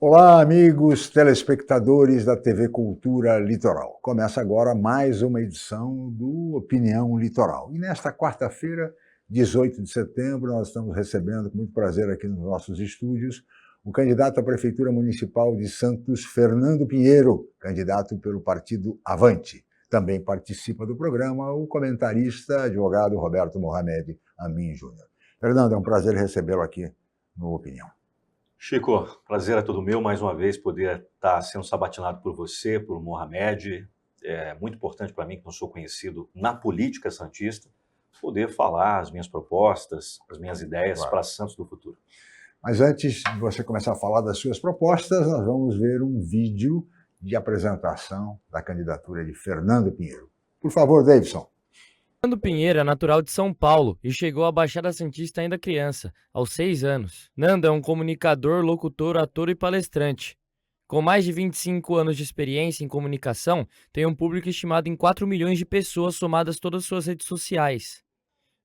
Olá, amigos telespectadores da TV Cultura Litoral. Começa agora mais uma edição do Opinião Litoral. E nesta quarta-feira, 18 de setembro, nós estamos recebendo com muito prazer aqui nos nossos estúdios o candidato à Prefeitura Municipal de Santos, Fernando Pinheiro, candidato pelo partido Avante. Também participa do programa o comentarista, advogado Roberto Mohamed Amin Júnior. Fernando, é um prazer recebê-lo aqui no Opinião. Chico, prazer é todo meu, mais uma vez, poder estar sendo sabatinado por você, por Mohamed. É muito importante para mim, que não sou conhecido na política santista, poder falar as minhas propostas, as minhas ideias para Santos do futuro. Mas antes de você começar a falar das suas propostas, nós vamos ver um vídeo de apresentação da candidatura de Fernando Pinheiro. Por favor, Davidson. Fernando Pinheiro é natural de São Paulo e chegou à Baixada Santista ainda criança, aos 6 anos. Nando é um comunicador, locutor, ator e palestrante. Com mais de 25 anos de experiência em comunicação, tem um público estimado em 4 milhões de pessoas somadas todas as suas redes sociais.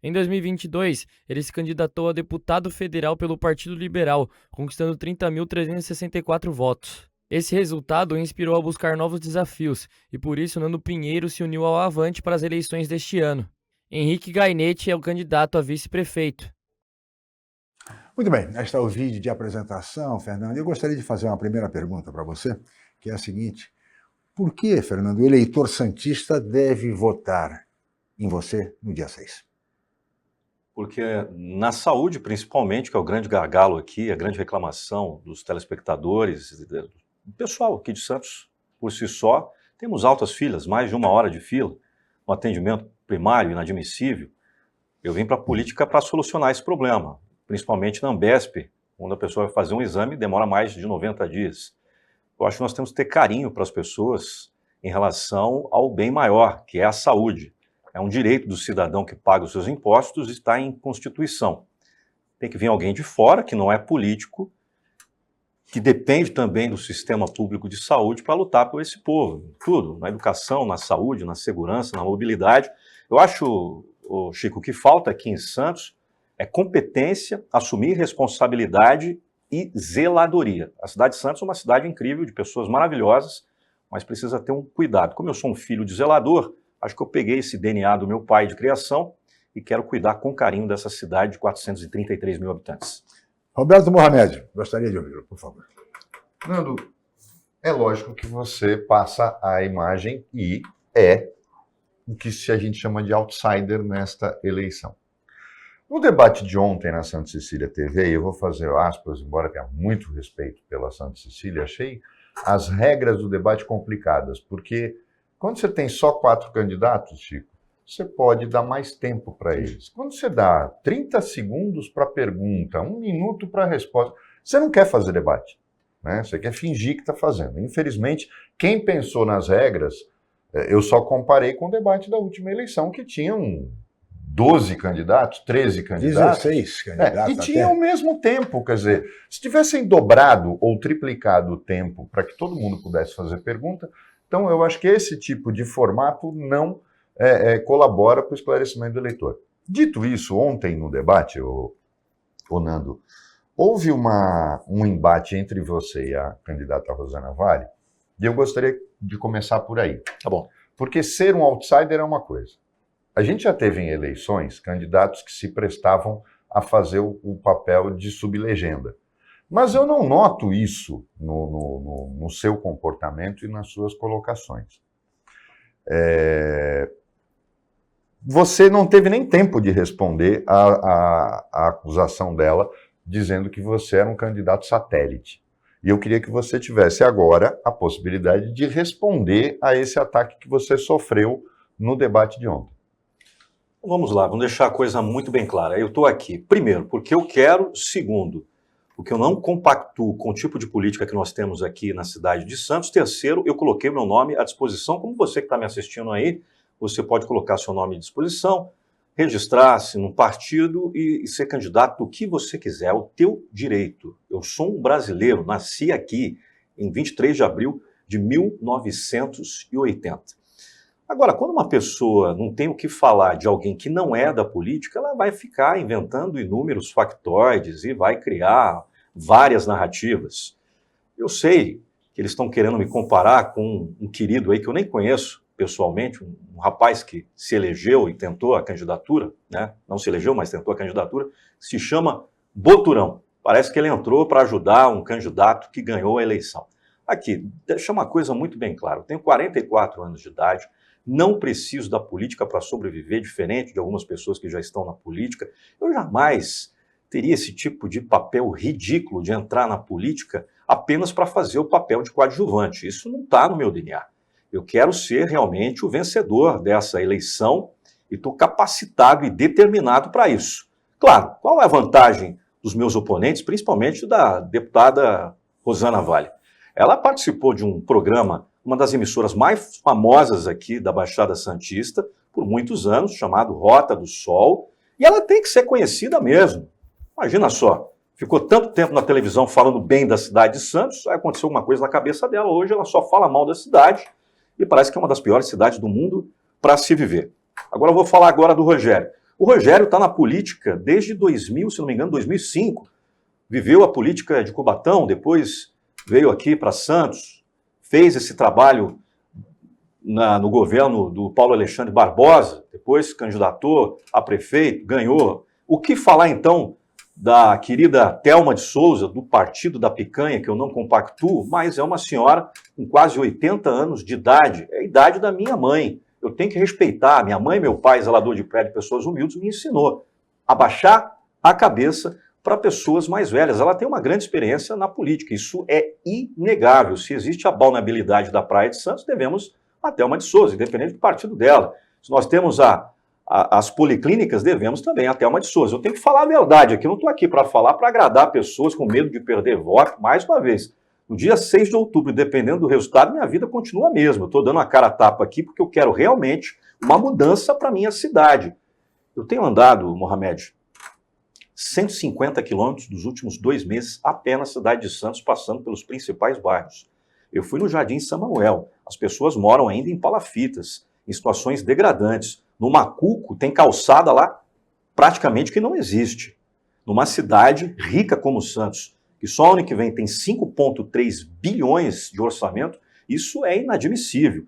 Em 2022, ele se candidatou a deputado federal pelo Partido Liberal, conquistando 30.364 votos. Esse resultado o inspirou a buscar novos desafios e por isso Nando Pinheiro se uniu ao Avante para as eleições deste ano. Henrique Gainetti é o candidato a vice-prefeito. Muito bem, este é o vídeo de apresentação, Fernando. Eu gostaria de fazer uma primeira pergunta para você, que é a seguinte. Por que, Fernando, o eleitor santista deve votar em você no dia 6? Porque na saúde, principalmente, que é o grande gargalo aqui, a grande reclamação dos telespectadores, do pessoal aqui de Santos, por si só, temos altas filas, mais de 1 hora de fila, um atendimento primário inadmissível. Eu vim para a política para solucionar esse problema, principalmente na Ambesp, onde a pessoa vai fazer um exame e demora mais de 90 dias. Eu acho que nós temos que ter carinho para as pessoas em relação ao bem maior, que é a saúde. É um direito do cidadão que paga os seus impostos e está em Constituição. Tem que vir alguém de fora, que não é político, que depende também do sistema público de saúde para lutar por esse povo. Tudo, na educação, na saúde, na segurança, na mobilidade. Eu acho, Chico, o que falta aqui em Santos é competência, assumir responsabilidade e zeladoria. A cidade de Santos é uma cidade incrível, de pessoas maravilhosas, mas precisa ter um cuidado. Como eu sou um filho de zelador, acho que eu peguei esse DNA do meu pai de criação e quero cuidar com carinho dessa cidade de 433 mil habitantes. Roberto Mohamed, gostaria de ouvi-lo, por favor. Nando, é lógico que você passa a imagem e é o que a gente chama de outsider nesta eleição. No debate de ontem na Santa Cecília TV, eu vou fazer aspas, embora tenha muito respeito pela Santa Cecília, achei as regras do debate complicadas, porque quando você tem só 4 candidatos, Chico, você pode dar mais tempo para eles. Quando você dá 30 segundos para a pergunta, 1 minuto para a resposta, você não quer fazer debate, né? Você quer fingir que está fazendo. Infelizmente, quem pensou nas regras, eu só comparei com o debate da última eleição, que tinham 12 candidatos, 13 candidatos. 16 candidatos. E tinham o mesmo tempo, quer dizer, se tivessem dobrado ou triplicado o tempo para que todo mundo pudesse fazer pergunta, então eu acho que esse tipo de formato não colabora para o esclarecimento do eleitor. Dito isso, ontem no debate, o Nando, houve um embate entre você e a candidata Rosana Vale, e eu gostaria de começar por aí. Tá bom. Porque ser um outsider é uma coisa. A gente já teve em eleições candidatos que se prestavam a fazer o papel de sublegenda. Mas eu não noto isso no seu comportamento e nas suas colocações. Você não teve nem tempo de responder a acusação dela, dizendo que você era um candidato satélite. E eu queria que você tivesse agora a possibilidade de responder a esse ataque que você sofreu no debate de ontem. Vamos lá, vamos deixar a coisa muito bem clara. Eu estou aqui, primeiro, porque eu quero, segundo, porque eu não compactuo com o tipo de política que nós temos aqui na cidade de Santos. Terceiro, eu coloquei meu nome à disposição, como você que está me assistindo aí, você pode colocar seu nome à disposição, registrar-se num partido e ser candidato do que você quiser, é o teu direito. Eu sou um brasileiro, nasci aqui em 23 de abril de 1980. Agora, quando uma pessoa não tem o que falar de alguém que não é da política, ela vai ficar inventando inúmeros factoides e vai criar várias narrativas. Eu sei que eles estão querendo me comparar com um querido aí que eu nem conheço pessoalmente, um rapaz que se elegeu e tentou a candidatura, né? Não se elegeu, mas tentou a candidatura, se chama Boturão. Parece que ele entrou para ajudar um candidato que ganhou a eleição. Aqui, deixa uma coisa muito bem clara, eu tenho 44 anos de idade, não preciso da política para sobreviver, diferente de algumas pessoas que já estão na política. Eu jamais teria esse tipo de papel ridículo de entrar na política apenas para fazer o papel de coadjuvante. Isso não está no meu DNA. Eu quero ser realmente o vencedor dessa eleição e estou capacitado e determinado para isso. Claro, qual é a vantagem dos meus oponentes, principalmente da deputada Rosana Vale? Ela participou de um programa, uma das emissoras mais famosas aqui da Baixada Santista, por muitos anos, chamado Rota do Sol, e ela tem que ser conhecida mesmo. Imagina só, ficou tanto tempo na televisão falando bem da cidade de Santos, aí aconteceu alguma coisa na cabeça dela, hoje ela só fala mal da cidade, e parece que é uma das piores cidades do mundo para se viver. Agora eu vou falar agora do Rogério. O Rogério está na política desde 2000, se não me engano, 2005. Viveu a política de Cubatão, depois veio aqui para Santos, fez esse trabalho no governo do Paulo Alexandre Barbosa, depois se candidatou a prefeito, ganhou. O que falar então da querida Thelma de Souza, do Partido da Picanha, que eu não compactuo, mas é uma senhora com quase 80 anos de idade, é a idade da minha mãe. Eu tenho que respeitar. Minha mãe e meu pai, zelador de prédio de pessoas humildes, me ensinou a baixar a cabeça para pessoas mais velhas. Ela tem uma grande experiência na política, isso é inegável. Se existe a balneabilidade da Praia de Santos, devemos a Thelma de Souza, independente do partido dela. Se nós temos as policlínicas, devemos também a Thelma de Souza. Eu tenho que falar a verdade aqui, eu não estou aqui para falar, para agradar pessoas com medo de perder voto, mais uma vez. No dia 6 de outubro, dependendo do resultado, minha vida continua a mesma. Eu estou dando a cara a tapa aqui porque eu quero realmente uma mudança para a minha cidade. Eu tenho andado, Mohamed, 150 quilômetros dos últimos 2 meses apenas na cidade de Santos, passando pelos principais bairros. Eu fui no Jardim São Manuel. As pessoas moram ainda em palafitas, em situações degradantes. No Macuco tem calçada lá praticamente que não existe. Numa cidade rica como Santos, que só ano que vem tem 5,3 bilhões de orçamento, isso é inadmissível.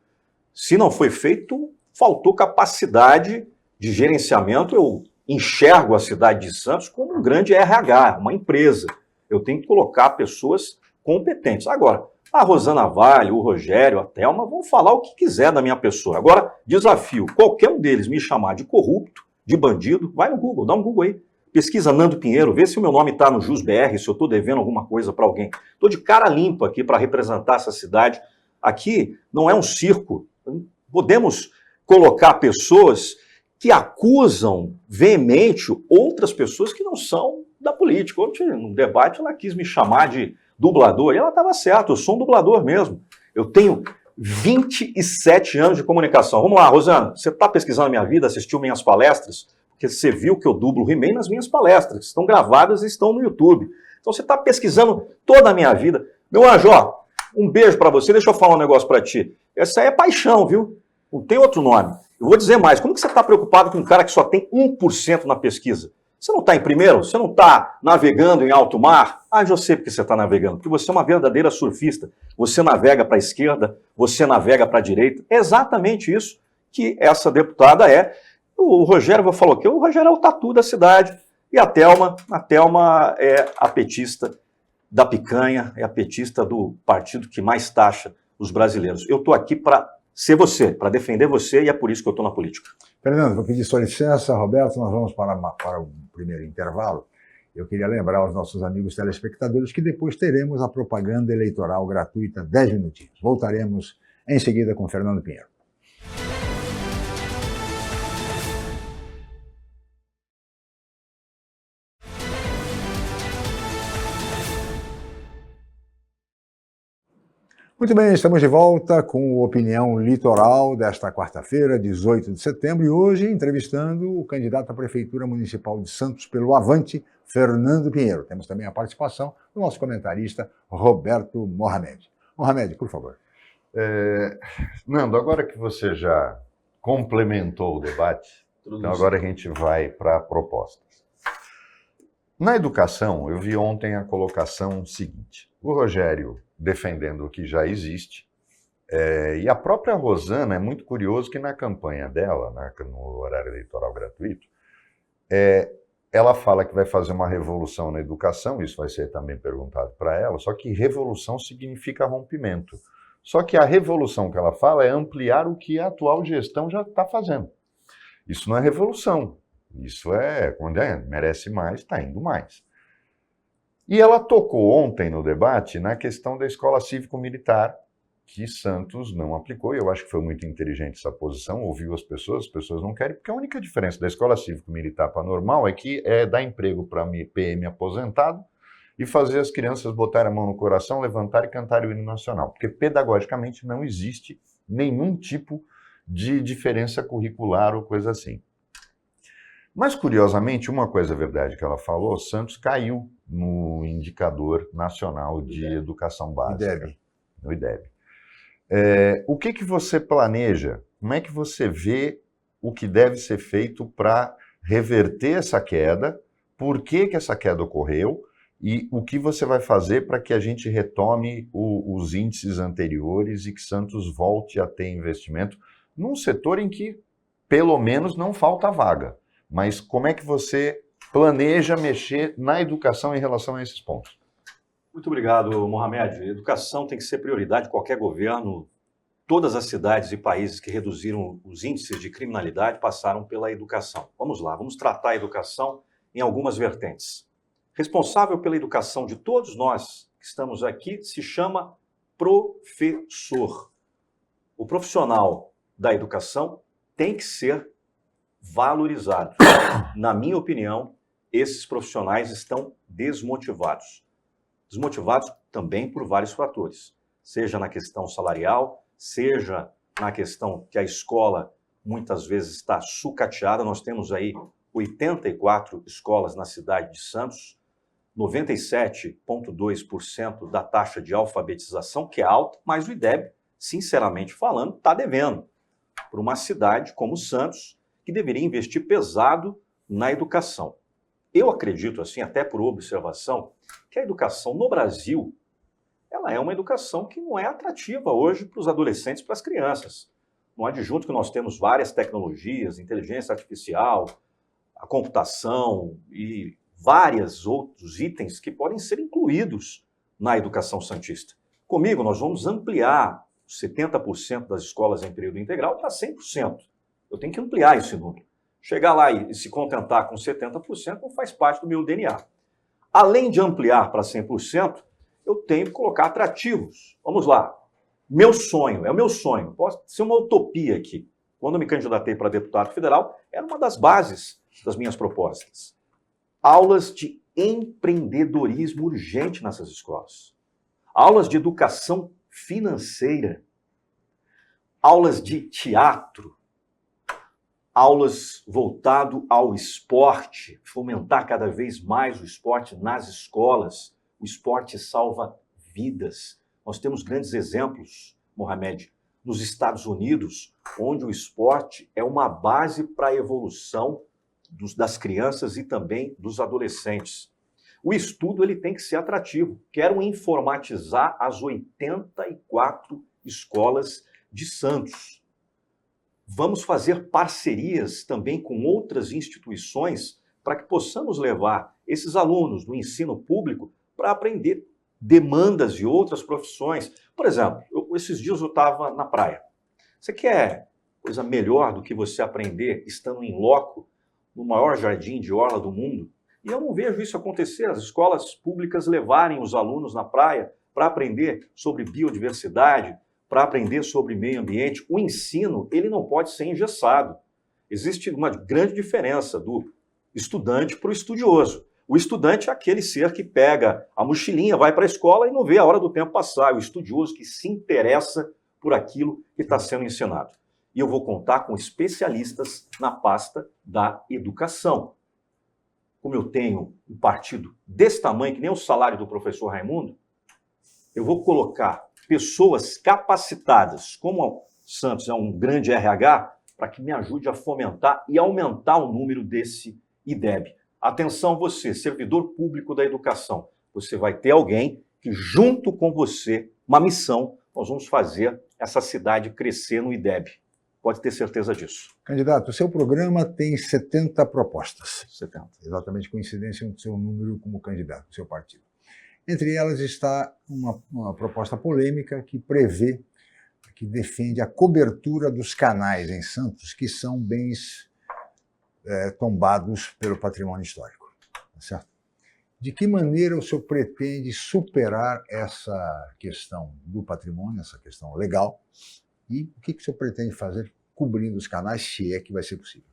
Se não foi feito, faltou capacidade de gerenciamento. Eu enxergo a cidade de Santos como um grande RH, uma empresa. Eu tenho que colocar pessoas competentes. Agora, a Rosana Vale, o Rogério, a Thelma vão falar o que quiser da minha pessoa. Agora, desafio qualquer um deles me chamar de corrupto, de bandido, vai no Google, dá um Google aí. Pesquisa Nando Pinheiro, vê se o meu nome está no JusBR, se eu estou devendo alguma coisa para alguém. Estou de cara limpa aqui para representar essa cidade. Aqui não é um circo. Podemos colocar pessoas que acusam veemente outras pessoas que não são da política. Ontem, no debate, ela quis me chamar de dublador, e ela estava certa, eu sou um dublador mesmo. Eu tenho 27 anos de comunicação. Vamos lá, Rosana, você está pesquisando a minha vida, assistiu minhas palestras? Porque você viu que eu dublo o He-Man nas minhas palestras, estão gravadas e estão no YouTube. Então você está pesquisando toda a minha vida. Meu anjo, ó, um beijo para você, deixa eu falar um negócio para ti. Essa aí é paixão, viu? Não tem outro nome. Eu vou dizer mais, como que você está preocupado com um cara que só tem 1% na pesquisa? Você não está em primeiro? Você não está navegando em alto mar? Ah, eu sei porque você está navegando, porque você é uma verdadeira surfista. Você navega para a esquerda, você navega para a direita. É exatamente isso que essa deputada é. O Rogério falou que o Rogério é o tatu da cidade. E a Thelma é a petista da picanha, é a petista do partido que mais taxa os brasileiros. Eu estou aqui para ser você, para defender você, e é por isso que eu estou na política. Fernando, vou pedir sua licença. Roberto, nós vamos para o primeiro intervalo. Eu queria lembrar aos nossos amigos telespectadores que depois teremos a propaganda eleitoral gratuita, 10 minutinhos. Voltaremos em seguida com Fernando Pinheiro. Muito bem, estamos de volta com o Opinião Litoral desta quarta-feira, 18 de setembro, e hoje entrevistando o candidato à Prefeitura Municipal de Santos pelo Avante, Fernando Pinheiro. Temos também a participação do nosso comentarista, Roberto Mohamed. Mohamed, por favor. Nando, agora que você já complementou o debate, então agora a gente vai para propostas. Na educação, eu vi ontem a colocação seguinte: o Rogério defendendo o que já existe, e a própria Rosana, é muito curioso que na campanha dela, no horário eleitoral gratuito, ela fala que vai fazer uma revolução na educação, isso vai ser também perguntado para ela, só que revolução significa rompimento. Só que a revolução que ela fala é ampliar o que a atual gestão já está fazendo. Isso não é revolução, isso quando merece mais, está indo mais. E ela tocou ontem no debate na questão da escola cívico-militar, que Santos não aplicou, e eu acho que foi muito inteligente essa posição, ouviu as pessoas não querem, porque a única diferença da escola cívico-militar para a normal é que dar emprego para PM aposentado e fazer as crianças botarem a mão no coração, levantar e cantar o hino nacional, porque pedagogicamente não existe nenhum tipo de diferença curricular ou coisa assim. Mas, curiosamente, uma coisa é verdade que ela falou, Santos caiu no indicador nacional de educação básica, no IDEB. O que você planeja? Como é que você vê o que deve ser feito para reverter essa queda? Por que essa queda ocorreu? E o que você vai fazer para que a gente retome os índices anteriores e que Santos volte a ter investimento num setor em que, pelo menos, não falta vaga. Mas como é que você planeja mexer na educação em relação a esses pontos? Muito obrigado, Mohamed. Educação tem que ser prioridade de qualquer governo. Todas as cidades e países que reduziram os índices de criminalidade passaram pela educação. Vamos lá, vamos tratar a educação em algumas vertentes. Responsável pela educação de todos nós que estamos aqui se chama professor. O profissional da educação tem que ser valorizado. Na minha opinião, esses profissionais estão desmotivados. Desmotivados também por vários fatores, seja na questão salarial, seja na questão que a escola muitas vezes está sucateada. Nós temos aí 84 escolas na cidade de Santos, 97,2% da taxa de alfabetização, que é alta, mas o IDEB, sinceramente falando, está devendo para uma cidade como Santos, que deveria investir pesado na educação. Eu acredito, assim, até por observação, que a educação no Brasil, ela é uma educação que não é atrativa hoje para os adolescentes, para as crianças. No adjunto que nós temos várias tecnologias, inteligência artificial, a computação e vários outros itens que podem ser incluídos na educação santista. Comigo, nós vamos ampliar 70% das escolas em período integral para 100%. Eu tenho que ampliar esse número. Chegar lá e se contentar com 70% não faz parte do meu DNA. Além de ampliar para 100%, eu tenho que colocar atrativos. Vamos lá. Meu sonho, é o meu sonho, pode ser uma utopia aqui. Quando eu me candidatei para deputado federal, era uma das bases das minhas propostas. Aulas de empreendedorismo urgente nessas escolas. Aulas de educação financeira. Aulas de teatro. Aulas voltado ao esporte, fomentar cada vez mais o esporte nas escolas. O esporte salva vidas. Nós temos grandes exemplos, Mohamed, nos Estados Unidos, onde o esporte é uma base para a evolução das crianças e também dos adolescentes. O estudo ele tem que ser atrativo. Quero informatizar as 84 escolas de Santos. Vamos fazer parcerias também com outras instituições para que possamos levar esses alunos do ensino público para aprender demandas de outras profissões. Por exemplo, esses dias eu estava na praia. Você quer coisa melhor do que você aprender estando em loco no maior jardim de orla do mundo? E eu não vejo isso acontecer. As escolas públicas levarem os alunos na praia para aprender sobre biodiversidade, para aprender sobre meio ambiente. O ensino, ele não pode ser engessado. Existe uma grande diferença do estudante para o estudioso. O estudante é aquele ser que pega a mochilinha, vai para a escola e não vê a hora do tempo passar. O estudioso que se interessa por aquilo que está sendo ensinado. E eu vou contar com especialistas na pasta da educação. Como eu tenho um partido desse tamanho, que nem o salário do professor Raimundo, eu vou colocar pessoas capacitadas, como o Santos é um grande RH, para que me ajude a fomentar e aumentar o número desse IDEB. Atenção você, servidor público da educação, você vai ter alguém que junto com você, uma missão, nós vamos fazer essa cidade crescer no IDEB. Pode ter certeza disso. Candidato, o seu programa tem 70 propostas. 70. Exatamente coincidência com o seu número como candidato do seu partido. Entre elas está uma proposta polêmica que prevê, que defende a cobertura dos canais em Santos, que são bens tombados pelo patrimônio histórico. Tá certo? De que maneira o senhor pretende superar essa questão do patrimônio, essa questão legal, e o que o senhor pretende fazer cobrindo os canais, se é que vai ser possível?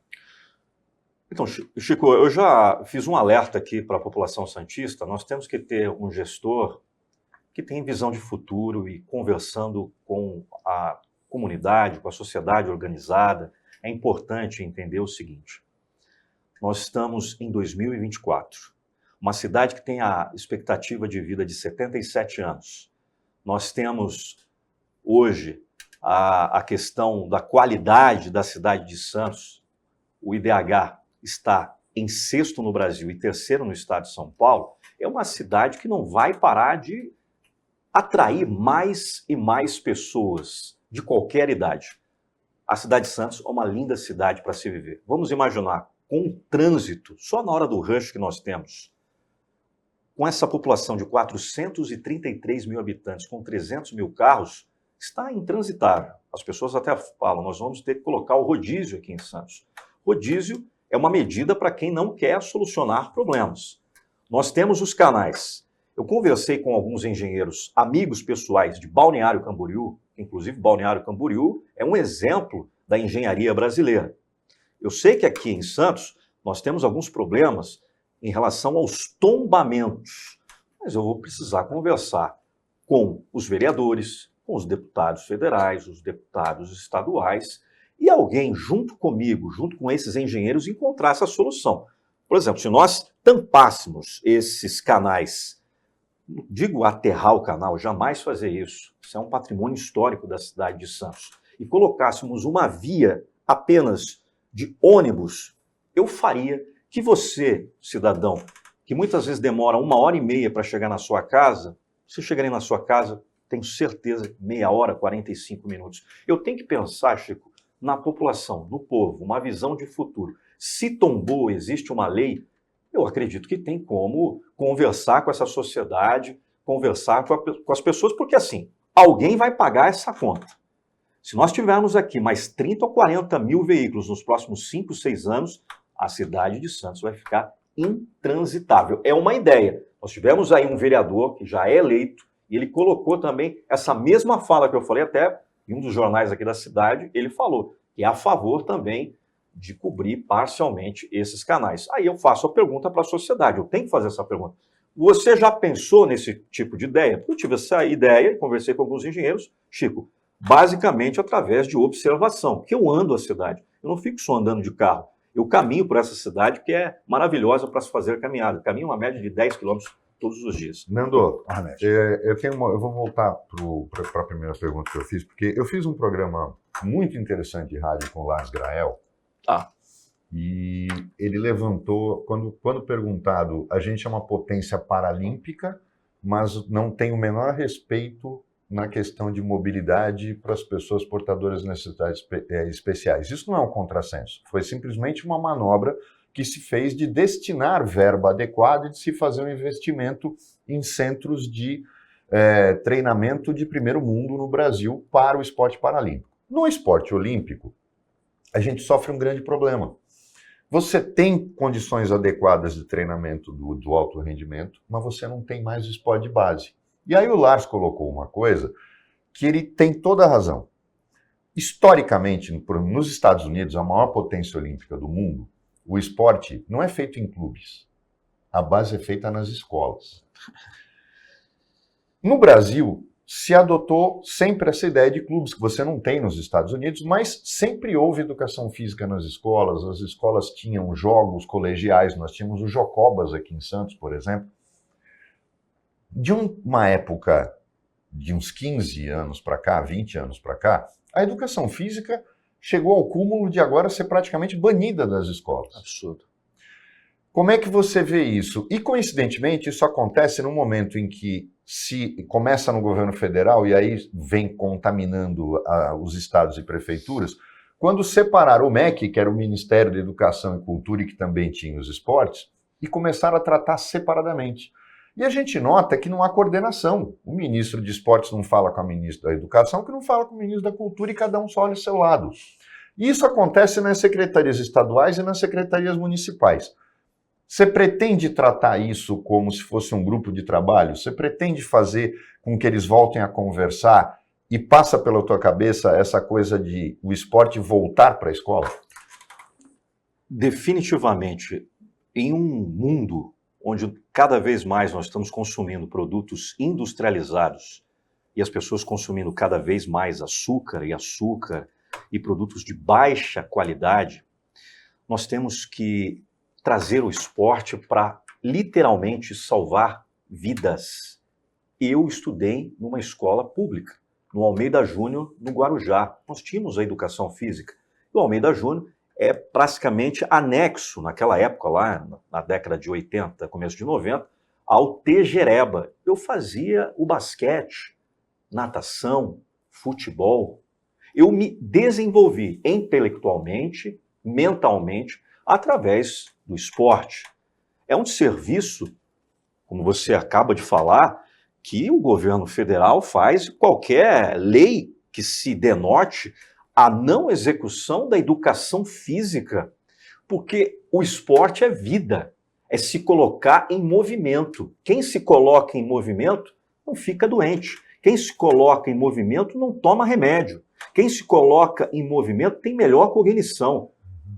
Então, Chico, eu já fiz um alerta aqui para a população santista. Nós temos que ter um gestor que tem visão de futuro e conversando com a comunidade, com a sociedade organizada. É importante entender o seguinte: nós estamos em 2024, uma cidade que tem a expectativa de vida de 77 anos. Nós temos hoje a questão da qualidade da cidade de Santos. O IDH está em 6º no Brasil e 3º no estado de São Paulo. É uma cidade que não vai parar de atrair mais e mais pessoas de qualquer idade. A cidade de Santos é uma linda cidade para se viver. Vamos imaginar, com o trânsito, só na hora do rush que nós temos, com essa população de 433 mil habitantes, com 300 mil carros, está intransitável. As pessoas até falam, nós vamos ter que colocar o rodízio aqui em Santos. Rodízio é uma medida para quem não quer solucionar problemas. Nós temos os canais. Eu conversei com alguns engenheiros, amigos pessoais de Balneário Camboriú, inclusive Balneário Camboriú é um exemplo da engenharia brasileira. Eu sei que aqui em Santos nós temos alguns problemas em relação aos tombamentos, mas eu vou precisar conversar com os vereadores, com os deputados federais, os deputados estaduais, e alguém junto comigo, junto com esses engenheiros, encontrar essa solução. Por exemplo, se nós tampássemos esses canais, digo aterrar o canal, jamais fazer isso, isso é um patrimônio histórico da cidade de Santos, e colocássemos uma via apenas de ônibus, eu faria que você, cidadão, que muitas vezes demora 1h30 para chegar na sua casa, se chegarem na sua casa, tenho certeza, meia hora, 45 minutos. Eu tenho que pensar, Chico, na população, no povo, uma visão de futuro. Se tombou, existe uma lei, eu acredito que tem como conversar com essa sociedade, conversar com as pessoas, porque assim, alguém vai pagar essa conta. Se nós tivermos aqui mais 30 ou 40 mil veículos nos próximos 5, 6 anos, a cidade de Santos vai ficar intransitável. É uma ideia. Nós tivemos aí um vereador que já é eleito, e ele colocou também essa mesma fala que eu falei até em um dos jornais aqui da cidade, ele falou que é a favor também de cobrir parcialmente esses canais. Aí eu faço a pergunta para a sociedade, eu tenho que fazer essa pergunta. Você já pensou nesse tipo de ideia? Eu tive essa ideia, conversei com alguns engenheiros, Chico, basicamente através de observação, que eu ando a cidade, eu não fico só andando de carro, eu caminho por essa cidade que é maravilhosa para se fazer caminhada, caminho uma média de 10 quilômetros todos os dias. Nando, eu vou voltar para a primeira pergunta que eu fiz, porque eu fiz um programa muito interessante de rádio com o Lars Grael, e ele levantou, quando perguntado, a gente é uma potência paralímpica, mas não tem o menor respeito na questão de mobilidade para as pessoas portadoras de necessidades especiais. Isso não é um contrassenso, foi simplesmente uma manobra que se fez de destinar verba adequada e de se fazer um investimento em centros de treinamento de primeiro mundo no Brasil para o esporte paralímpico. No esporte olímpico, a gente sofre um grande problema. Você tem condições adequadas de treinamento do alto rendimento, mas você não tem mais o esporte de base. E aí o Lars colocou uma coisa que ele tem toda a razão. Historicamente, nos Estados Unidos, a maior potência olímpica do mundo, o esporte não é feito em clubes. A base é feita nas escolas. No Brasil, se adotou sempre essa ideia de clubes, que você não tem nos Estados Unidos, mas sempre houve educação física nas escolas, as escolas tinham jogos colegiais, nós tínhamos o Jocobas aqui em Santos, por exemplo. De uma época de uns 15 anos para cá, 20 anos para cá, a educação física chegou ao cúmulo de agora ser praticamente banida das escolas. Absurdo. Como é que você vê isso? E, coincidentemente, isso acontece no momento em que se começa no governo federal e aí vem contaminando os estados e prefeituras, quando separaram o MEC, que era o Ministério da Educação e Cultura e que também tinha os esportes, e começaram a tratar separadamente. E a gente nota que não há coordenação. O ministro de esportes não fala com a ministra da Educação, que não fala com o ministro da Cultura, e cada um só olha o seu lado. E isso acontece nas secretarias estaduais e nas secretarias municipais. Você pretende tratar isso como se fosse um grupo de trabalho? Você pretende fazer com que eles voltem a conversar e passa pela tua cabeça essa coisa de o esporte voltar para a escola? Definitivamente, em um mundo onde cada vez mais nós estamos consumindo produtos industrializados e as pessoas consumindo cada vez mais açúcar e produtos de baixa qualidade, nós temos que trazer o esporte para literalmente salvar vidas. Eu estudei numa escola pública, no Almeida Júnior, no Guarujá. Nós tínhamos a educação física. E o Almeida Júnior é praticamente anexo, naquela época lá, na década de 80, começo de 90, ao Tejereba. Eu fazia o basquete, natação, futebol. Eu me desenvolvi intelectualmente, mentalmente, através do esporte. É um serviço, como você acaba de falar, que o governo federal faz. Qualquer lei que se denote a não execução da educação física, porque o esporte é vida, é se colocar em movimento. Quem se coloca em movimento não fica doente. Quem se coloca em movimento não toma remédio. Quem se coloca em movimento tem melhor cognição.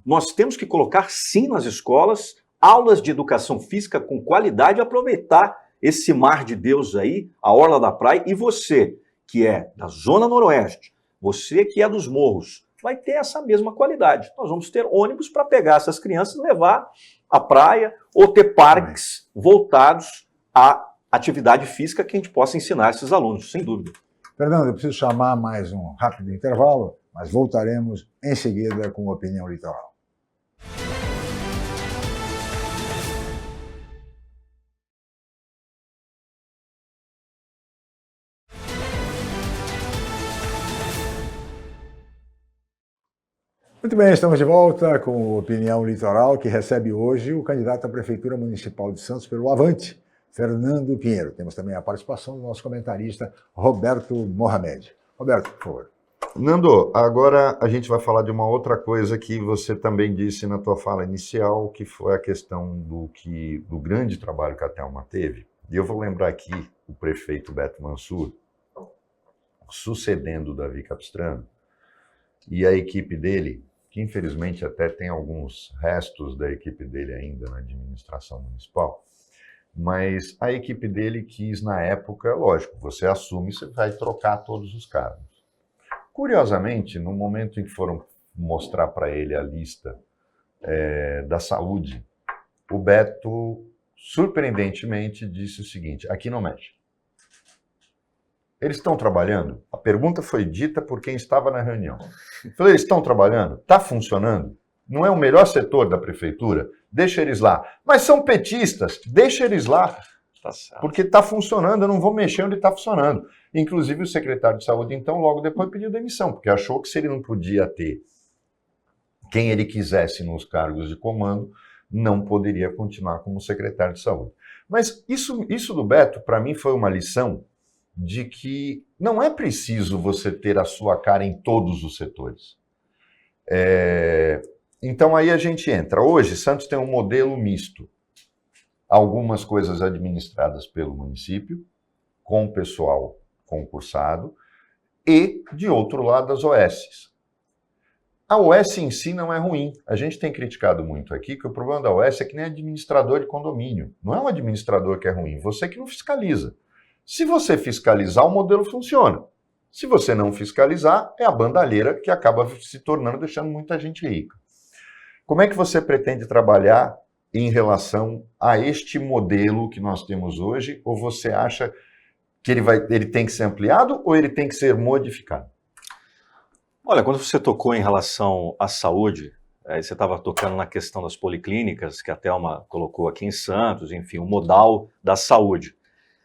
Nós temos que colocar, sim, nas escolas, aulas de educação física com qualidade e aproveitar esse mar de Deus aí, a orla da praia, e você, que é da Zona Noroeste, você que é dos morros, vai ter essa mesma qualidade. Nós vamos ter ônibus para pegar essas crianças e levar à praia ou ter parques voltados à atividade física que a gente possa ensinar esses alunos, sem dúvida. Fernando, eu preciso chamar mais um rápido intervalo, mas voltaremos em seguida com a Opinião Litoral. Muito bem, estamos de volta com Opinião Litoral, que recebe hoje o candidato à Prefeitura Municipal de Santos pelo Avante, Fernando Pinheiro. Temos também a participação do nosso comentarista, Roberto Mohamed. Roberto, por favor. Nando, agora a gente vai falar de uma outra coisa que você também disse na tua fala inicial, que foi a questão do grande trabalho que a Thelma teve. E eu vou lembrar aqui o prefeito Beto Mansur, sucedendo o Davi Capistrano, e a equipe dele, que infelizmente até tem alguns restos da equipe dele ainda na administração municipal, mas a equipe dele quis, na época, lógico, você assume, você vai trocar todos os cargos. Curiosamente, no momento em que foram mostrar para ele a lista da saúde, o Beto, surpreendentemente, disse o seguinte: aqui não mexe. Eles estão trabalhando? A pergunta foi dita por quem estava na reunião. Eu falei, eles estão trabalhando? Está funcionando? Não é o melhor setor da prefeitura? Deixa eles lá. Mas são petistas, deixa eles lá. Tá certo. Porque está funcionando, eu não vou mexer onde está funcionando. Inclusive o secretário de saúde, então, logo depois pediu demissão, porque achou que se ele não podia ter quem ele quisesse nos cargos de comando, não poderia continuar como secretário de saúde. Mas isso do Beto, para mim, foi uma lição de que não é preciso você ter a sua cara em todos os setores. Então aí a gente entra. Hoje, Santos tem um modelo misto. Algumas coisas administradas pelo município, com o pessoal concursado, e, de outro lado, as OSs. A OS em si não é ruim. A gente tem criticado muito aqui que o problema da OS é que nem administrador de condomínio. Não é um administrador que é ruim, você que não fiscaliza. Se você fiscalizar, o modelo funciona. Se você não fiscalizar, é a bandalheira que acaba se tornando, deixando muita gente rica. Como é que você pretende trabalhar em relação a este modelo que nós temos hoje? Ou você acha que ele tem que ser ampliado ou ele tem que ser modificado? Olha, quando você tocou em relação à saúde, você estava tocando na questão das policlínicas, que a Thelma colocou aqui em Santos, enfim, o modal da saúde.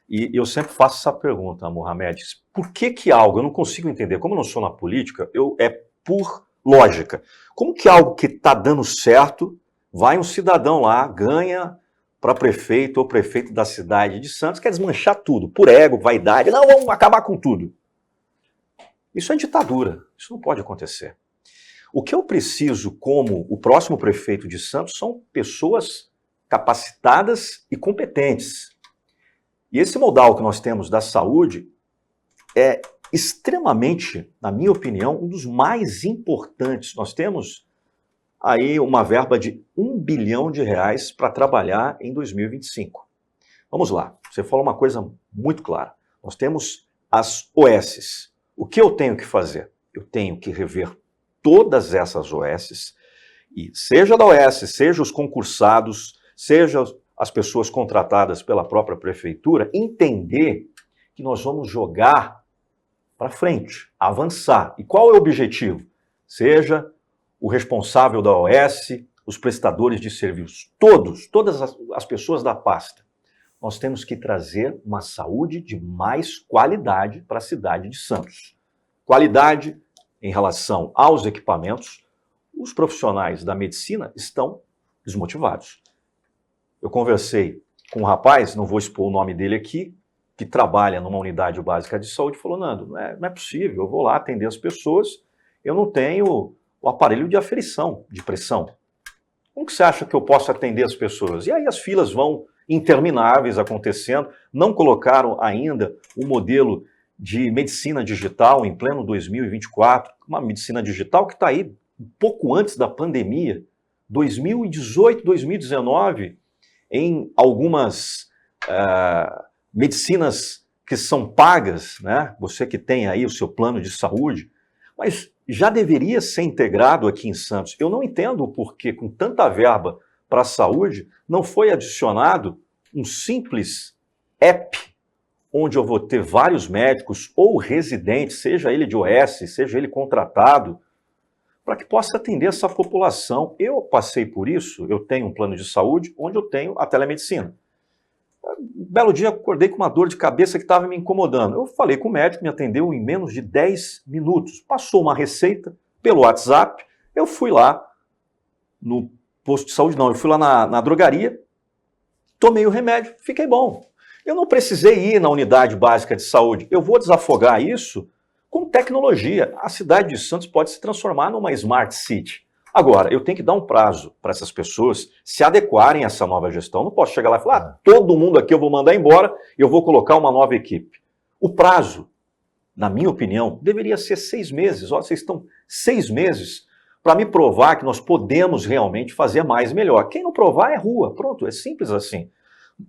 E eu sempre faço essa pergunta, Mohamed, por que algo, eu não consigo entender, como eu não sou na política, é por lógica. Como que algo que está dando certo, vai um cidadão lá, ganha para prefeito ou prefeito da cidade de Santos, quer desmanchar tudo, por ego, vaidade, não, vamos acabar com tudo. Isso é ditadura, isso não pode acontecer. O que eu preciso como o próximo prefeito de Santos são pessoas capacitadas e competentes. E esse modal que nós temos da saúde é extremamente, na minha opinião, um dos mais importantes. Nós temos aí uma verba de R$1 bilhão para trabalhar em 2025. Vamos lá, você falou uma coisa muito clara. Nós temos as OSs. O que eu tenho que fazer? Eu tenho que rever todas essas OSs, e seja da OS, seja os concursados, seja as pessoas contratadas pela própria prefeitura, entender que nós vamos jogar para frente, avançar. E qual é o objetivo? Seja o responsável da OS, os prestadores de serviços, todas as pessoas da pasta. Nós temos que trazer uma saúde de mais qualidade para a cidade de Santos. Qualidade em relação aos equipamentos. Os profissionais da medicina estão desmotivados. Eu conversei com um rapaz, não vou expor o nome dele aqui, que trabalha numa unidade básica de saúde, falou, Nando, não é possível, eu vou lá atender as pessoas, eu não tenho o aparelho de aferição, de pressão. Como que você acha que eu posso atender as pessoas? E aí as filas vão intermináveis acontecendo, não colocaram ainda o modelo de medicina digital em pleno 2024, uma medicina digital que está aí um pouco antes da pandemia, 2018, 2019, em algumas medicinas que são pagas, né? Você que tem aí o seu plano de saúde, mas já deveria ser integrado aqui em Santos. Eu não entendo o porquê, com tanta verba para a saúde, não foi adicionado um simples app, onde eu vou ter vários médicos ou residentes, seja ele de OS, seja ele contratado, para que possa atender essa população. Eu passei por isso, eu tenho um plano de saúde onde eu tenho a telemedicina. Um belo dia acordei com uma dor de cabeça que estava me incomodando. Eu falei com o médico, me atendeu em menos de 10 minutos. Passou uma receita pelo WhatsApp, eu fui lá no posto de saúde, não, eu fui lá na drogaria, tomei o remédio, fiquei bom. Eu não precisei ir na unidade básica de saúde. Eu vou desafogar isso com tecnologia. A cidade de Santos pode se transformar numa Smart City. Agora, eu tenho que dar um prazo para essas pessoas se adequarem a essa nova gestão. Não posso chegar lá e falar, todo mundo aqui eu vou mandar embora e eu vou colocar uma nova equipe. O prazo, na minha opinião, deveria ser 6 meses. Olha, vocês estão 6 meses para me provar que nós podemos realmente fazer mais e melhor. Quem não provar é rua. Pronto, é simples assim.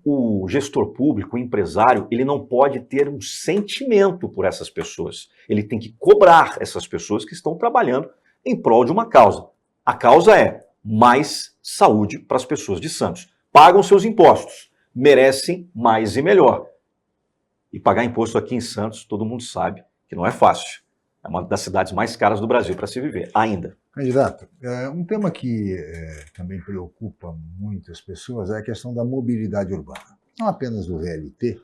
O gestor público, o empresário, ele não pode ter um sentimento por essas pessoas. Ele tem que cobrar essas pessoas que estão trabalhando em prol de uma causa. A causa é mais saúde para as pessoas de Santos. Pagam seus impostos, merecem mais e melhor. E pagar imposto aqui em Santos, todo mundo sabe que não é fácil. É uma das cidades mais caras do Brasil para se viver, ainda. Candidato, um tema que também preocupa muitas pessoas é a questão da mobilidade urbana. Não apenas o VLT,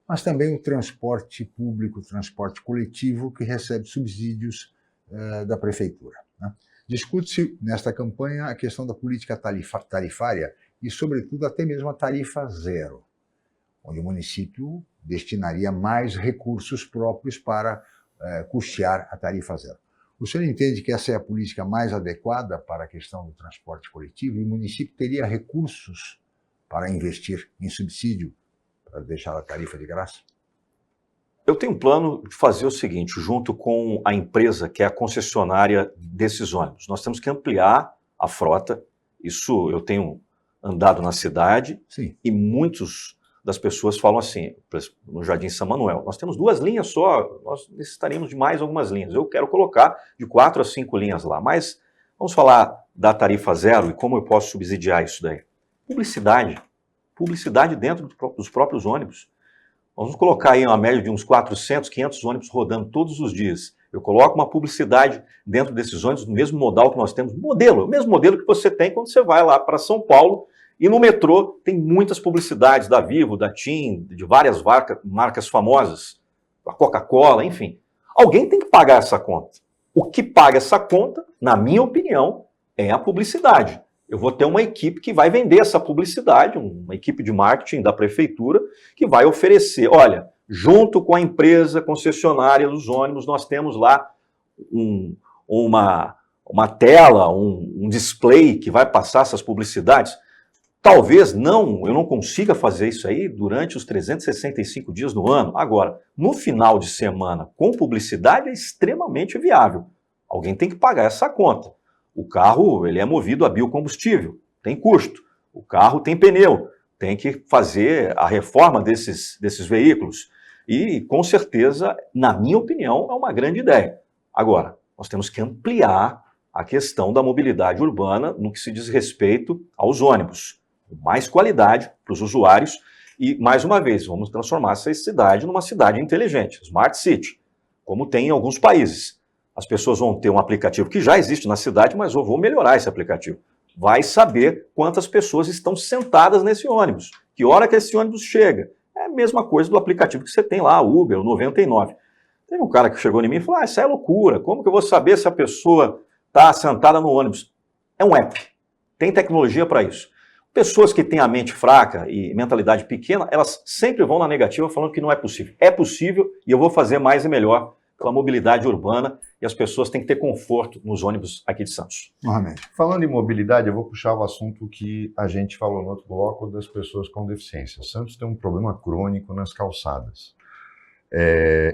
mas também o transporte público, o transporte coletivo, que recebe subsídios da prefeitura, né? Discute-se nesta campanha a questão da política tarifária e, sobretudo, até mesmo a tarifa zero, onde o município destinaria mais recursos próprios para custear a tarifa zero. O senhor entende que essa é a política mais adequada para a questão do transporte coletivo e o município teria recursos para investir em subsídio para deixar a tarifa de graça? Eu tenho um plano de fazer o seguinte, junto com a empresa que é a concessionária desses ônibus. Nós temos que ampliar a frota. Isso eu tenho andado na cidade. Sim. E muitas das pessoas falam assim, no Jardim São Manuel, nós temos 2 linhas só, nós necessitaríamos de mais algumas linhas. Eu quero colocar de 4 a 5 linhas lá, mas vamos falar da tarifa zero e como eu posso subsidiar isso daí. Publicidade dentro dos próprios ônibus. Vamos colocar aí uma média de uns 400, 500 ônibus rodando todos os dias. Eu coloco uma publicidade dentro desses ônibus, no mesmo modal que nós temos, o mesmo modelo que você tem quando você vai lá para São Paulo E no metrô tem muitas publicidades da Vivo, da TIM, de várias marcas famosas, a Coca-Cola, enfim. Alguém tem que pagar essa conta. O que paga essa conta, na minha opinião, é a publicidade. Eu vou ter uma equipe que vai vender essa publicidade, uma equipe de marketing da prefeitura, que vai oferecer, olha, junto com a empresa concessionária dos ônibus, nós temos lá uma tela, um display que vai passar essas publicidades. Talvez eu não consiga fazer isso aí durante os 365 dias do ano. Agora, no final de semana, com publicidade, é extremamente viável. Alguém tem que pagar essa conta. O carro, ele é movido a biocombustível, tem custo. O carro tem pneu, tem que fazer a reforma desses veículos. E, com certeza, na minha opinião, é uma grande ideia. Agora, nós temos que ampliar a questão da mobilidade urbana no que se diz respeito aos ônibus. Mais qualidade para os usuários e, mais uma vez, vamos transformar essa cidade numa cidade inteligente, Smart City, como tem em alguns países. As pessoas vão ter um aplicativo que já existe na cidade, mas eu vou melhorar esse aplicativo. Vai saber quantas pessoas estão sentadas nesse ônibus, que hora que esse ônibus chega. É a mesma coisa do aplicativo que você tem lá, Uber, o 99. Teve um cara que chegou em mim e falou, isso é loucura, como que eu vou saber se a pessoa está sentada no ônibus? É um app, tem tecnologia para isso. Pessoas que têm a mente fraca e mentalidade pequena, elas sempre vão na negativa falando que não é possível. É possível e eu vou fazer mais e melhor pela mobilidade urbana e as pessoas têm que ter conforto nos ônibus aqui de Santos. Normalmente. Falando em mobilidade, eu vou puxar o assunto que a gente falou no outro bloco das pessoas com deficiência. Santos tem um problema crônico nas calçadas.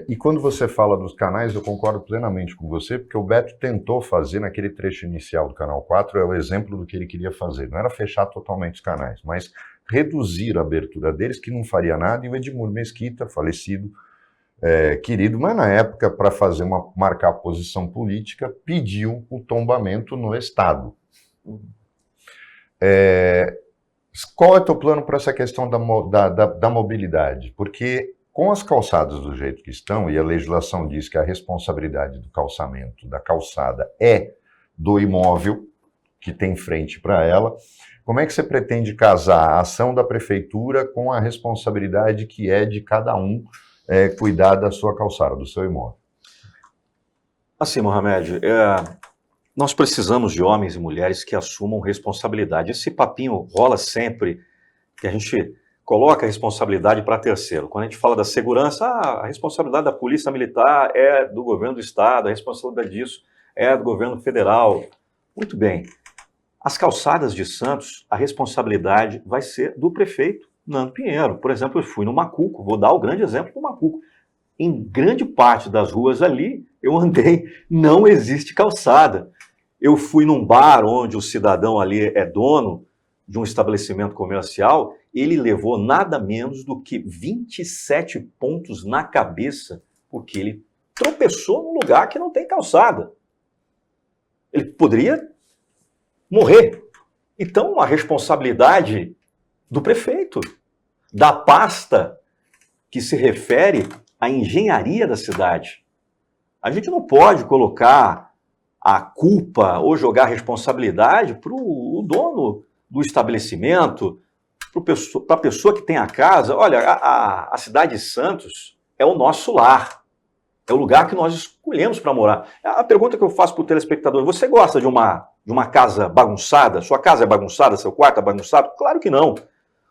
E quando você fala dos canais, eu concordo plenamente com você, porque o Beto tentou fazer naquele trecho inicial do Canal 4, é o exemplo do que ele queria fazer. Não era fechar totalmente os canais, mas reduzir a abertura deles, que não faria nada, e o Edmur Mesquita, falecido, querido, mas na época, para marcar posição política, pediu o tombamento no Estado. Qual é o teu plano para essa questão da mobilidade? Porque com as calçadas do jeito que estão, e a legislação diz que a responsabilidade do calçamento da calçada é do imóvel que tem frente para ela, como é que você pretende casar a ação da prefeitura com a responsabilidade que é de cada um cuidar da sua calçada, do seu imóvel? Assim, Mohamed, nós precisamos de homens e mulheres que assumam responsabilidade. Esse papinho rola sempre, que a gente coloca a responsabilidade para terceiro. Quando a gente fala da segurança, a responsabilidade da polícia militar é do governo do estado, a responsabilidade disso é do governo federal. Muito bem. As calçadas de Santos, a responsabilidade vai ser do prefeito Nando Pinheiro. Por exemplo, eu fui no Macuco, vou dar o grande exemplo do Macuco. Em grande parte das ruas ali, eu andei, não existe calçada. Eu fui num bar onde o cidadão ali é dono de um estabelecimento comercial, ele levou nada menos do que 27 pontos na cabeça, porque ele tropeçou num lugar que não tem calçada. Ele poderia morrer. Então, a responsabilidade do prefeito, da pasta que se refere à engenharia da cidade. A gente não pode colocar a culpa ou jogar a responsabilidade para o dono do estabelecimento, para a pessoa que tem a casa. Olha, a cidade de Santos é o nosso lar, é o lugar que nós escolhemos para morar. A pergunta que eu faço para o telespectador, você gosta de uma casa bagunçada? Sua casa é bagunçada? Seu quarto é bagunçado? Claro que não.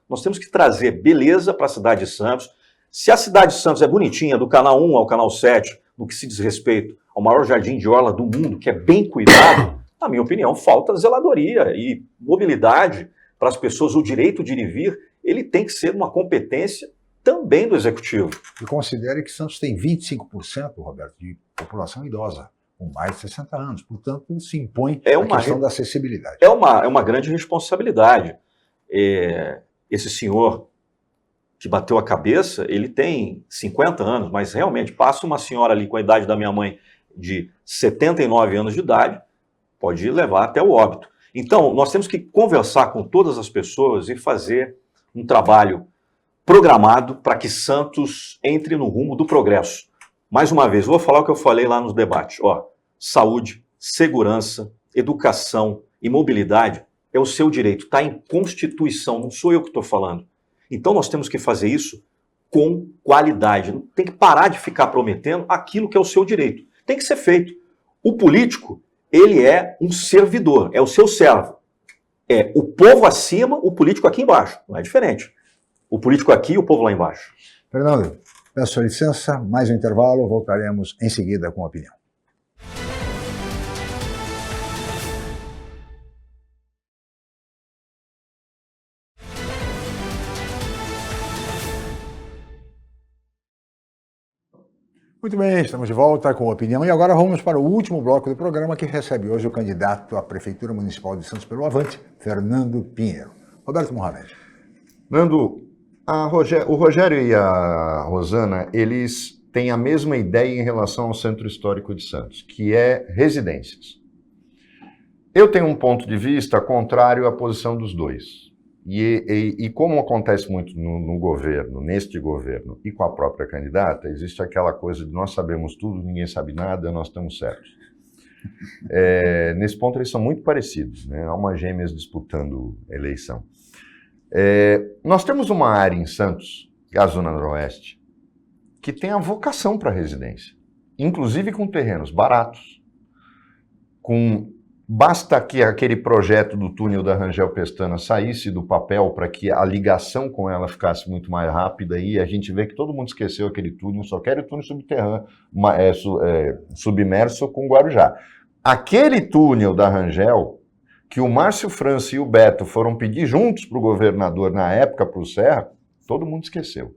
Nós temos que trazer beleza para a cidade de Santos. Se a cidade de Santos é bonitinha, do canal 1 ao canal 7, no que se diz respeito ao maior jardim de orla do mundo, que é bem cuidado, na minha opinião, falta zeladoria e mobilidade para as pessoas, o direito de ir e vir, ele tem que ser uma competência também do executivo. E considere que Santos tem 25%, Roberto, de população idosa, com mais de 60 anos. Portanto, se impõe a questão da acessibilidade. É uma grande responsabilidade. Esse senhor que bateu a cabeça, ele tem 50 anos, mas realmente passa uma senhora ali com a idade da minha mãe de 79 anos de idade, pode levar até o óbito. Então, nós temos que conversar com todas as pessoas e fazer um trabalho programado para que Santos entre no rumo do progresso. Mais uma vez, vou falar o que eu falei lá nos debates. Saúde, segurança, educação e mobilidade é o seu direito, está em Constituição, não sou eu que estou falando. Então nós temos que fazer isso com qualidade. Não tem que parar de ficar prometendo aquilo que é o seu direito. Tem que ser feito. O político, ele é um servidor, é o seu servo. É o povo acima, o político aqui embaixo. Não é diferente. O político aqui e o povo lá embaixo. Fernando, peço sua licença, mais um intervalo, voltaremos em seguida com a opinião. Muito bem, estamos de volta com a opinião e agora vamos para o último bloco do programa que recebe hoje o candidato à Prefeitura Municipal de Santos pelo Avante, Fernando Pinheiro. Roberto Mohamed. Nando, o Rogério e a Rosana, eles têm a mesma ideia em relação ao Centro Histórico de Santos, que é residências. Eu tenho um ponto de vista contrário à posição dos dois. E como acontece muito no governo, neste governo e com a própria candidata, existe aquela coisa de nós sabemos tudo, ninguém sabe nada, nós estamos certos. Nesse ponto eles são muito parecidos, né? Há umas gêmeas disputando a eleição. Nós temos uma área em Santos, a Zona Noroeste, que tem a vocação para residência, inclusive com terrenos baratos, basta que aquele projeto do túnel da Rangel Pestana saísse do papel para que a ligação com ela ficasse muito mais rápida e a gente vê que todo mundo esqueceu aquele túnel, só quer o túnel subterrâneo, submerso com Guarujá. Aquele túnel da Rangel, que o Márcio França e o Beto foram pedir juntos para o governador na época, para o Serra, todo mundo esqueceu.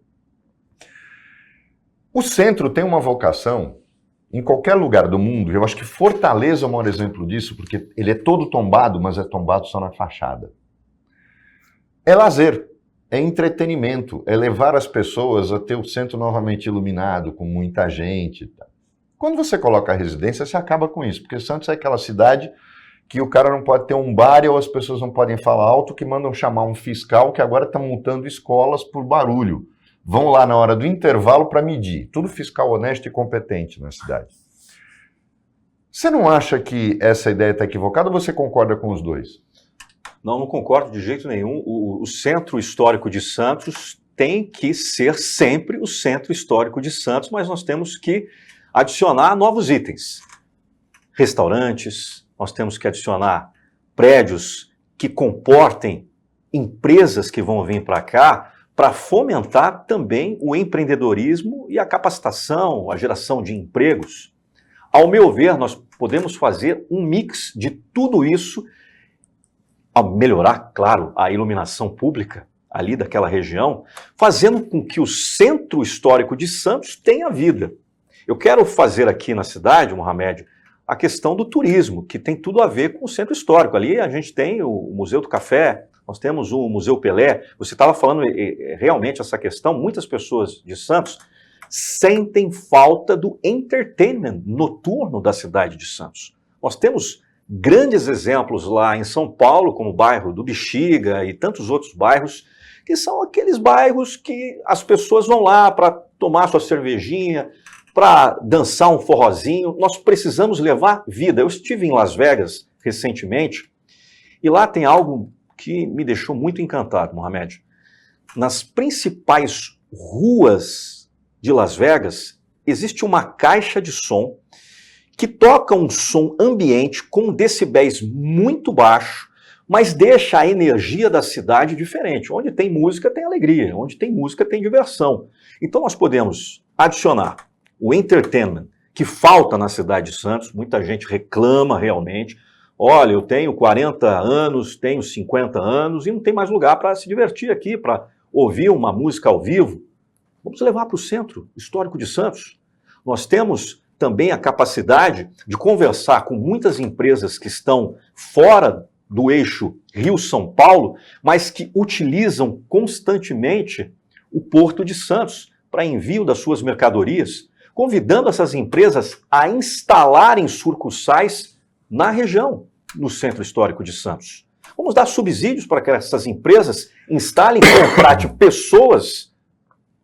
O centro tem uma vocação. Em qualquer lugar do mundo, eu acho que Fortaleza é o maior exemplo disso, porque ele é todo tombado, mas é tombado só na fachada. É lazer, é entretenimento, é levar as pessoas a ter o centro novamente iluminado, com muita gente. Quando você coloca a residência, você acaba com isso, porque Santos é aquela cidade que o cara não pode ter um bar ou as pessoas não podem falar alto, que mandam chamar um fiscal que agora está multando escolas por barulho. Vão lá na hora do intervalo para medir. Tudo fiscal honesto e competente na cidade. Você não acha que essa ideia está equivocada ou você concorda com os dois? Não concordo de jeito nenhum. O Centro Histórico de Santos tem que ser sempre o Centro Histórico de Santos, mas nós temos que adicionar novos itens. Restaurantes, nós temos que adicionar prédios que comportem empresas que vão vir para cá, para fomentar também o empreendedorismo e a capacitação, a geração de empregos. Ao meu ver, nós podemos fazer um mix de tudo isso, a melhorar, claro, a iluminação pública ali daquela região, fazendo com que o Centro Histórico de Santos tenha vida. Eu quero fazer aqui na cidade, Mohamed, a questão do turismo, que tem tudo a ver com o Centro Histórico. Ali a gente tem o Museu do Café, nós temos o Museu Pelé. Você estava falando realmente essa questão, muitas pessoas de Santos sentem falta do entertainment noturno da cidade de Santos. Nós temos grandes exemplos lá em São Paulo, como o bairro do Bexiga e tantos outros bairros, que são aqueles bairros que as pessoas vão lá para tomar sua cervejinha, para dançar um forrozinho. Nós precisamos levar vida. Eu estive em Las Vegas recentemente e lá tem algo que me deixou muito encantado, Mohamed. Nas principais ruas de Las Vegas, existe uma caixa de som que toca um som ambiente com decibéis muito baixo, mas deixa a energia da cidade diferente. Onde tem música, tem alegria. Onde tem música, tem diversão. Então nós podemos adicionar o entertainment, que falta na cidade de Santos. Muita gente reclama realmente. Olha, eu tenho 40 anos, tenho 50 anos e não tem mais lugar para se divertir aqui, para ouvir uma música ao vivo. Vamos levar para o Centro Histórico de Santos. Nós temos também a capacidade de conversar com muitas empresas que estão fora do eixo Rio-São Paulo, mas que utilizam constantemente o Porto de Santos para envio das suas mercadorias, convidando essas empresas a instalarem sucursais na região, no Centro Histórico de Santos. Vamos dar subsídios para que essas empresas instalem e contratem pessoas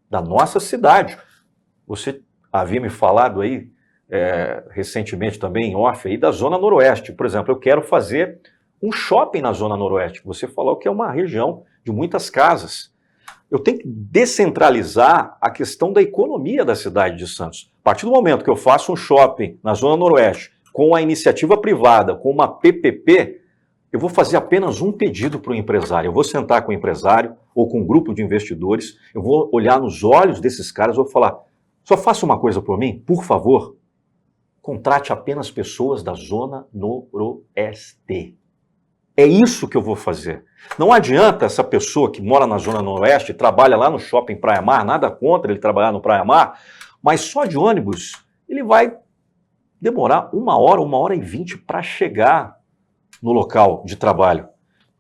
da nossa cidade. Você havia me falado aí recentemente também em off aí da Zona Noroeste. Por exemplo, eu quero fazer um shopping na Zona Noroeste, que você falou que é uma região de muitas casas. Eu tenho que descentralizar a questão da economia da cidade de Santos. A partir do momento que eu faço um shopping na Zona Noroeste, com a iniciativa privada, com uma PPP, eu vou fazer apenas um pedido para o empresário. Eu vou sentar com o empresário ou com um grupo de investidores, eu vou olhar nos olhos desses caras e vou falar, só faça uma coisa por mim, por favor, contrate apenas pessoas da Zona Noroeste. É isso que eu vou fazer. Não adianta essa pessoa que mora na Zona Noroeste, trabalha lá no Shopping Praia Mar, nada contra ele trabalhar no Praia Mar, mas só de ônibus ele vai demorar 1h e 20 para chegar no local de trabalho.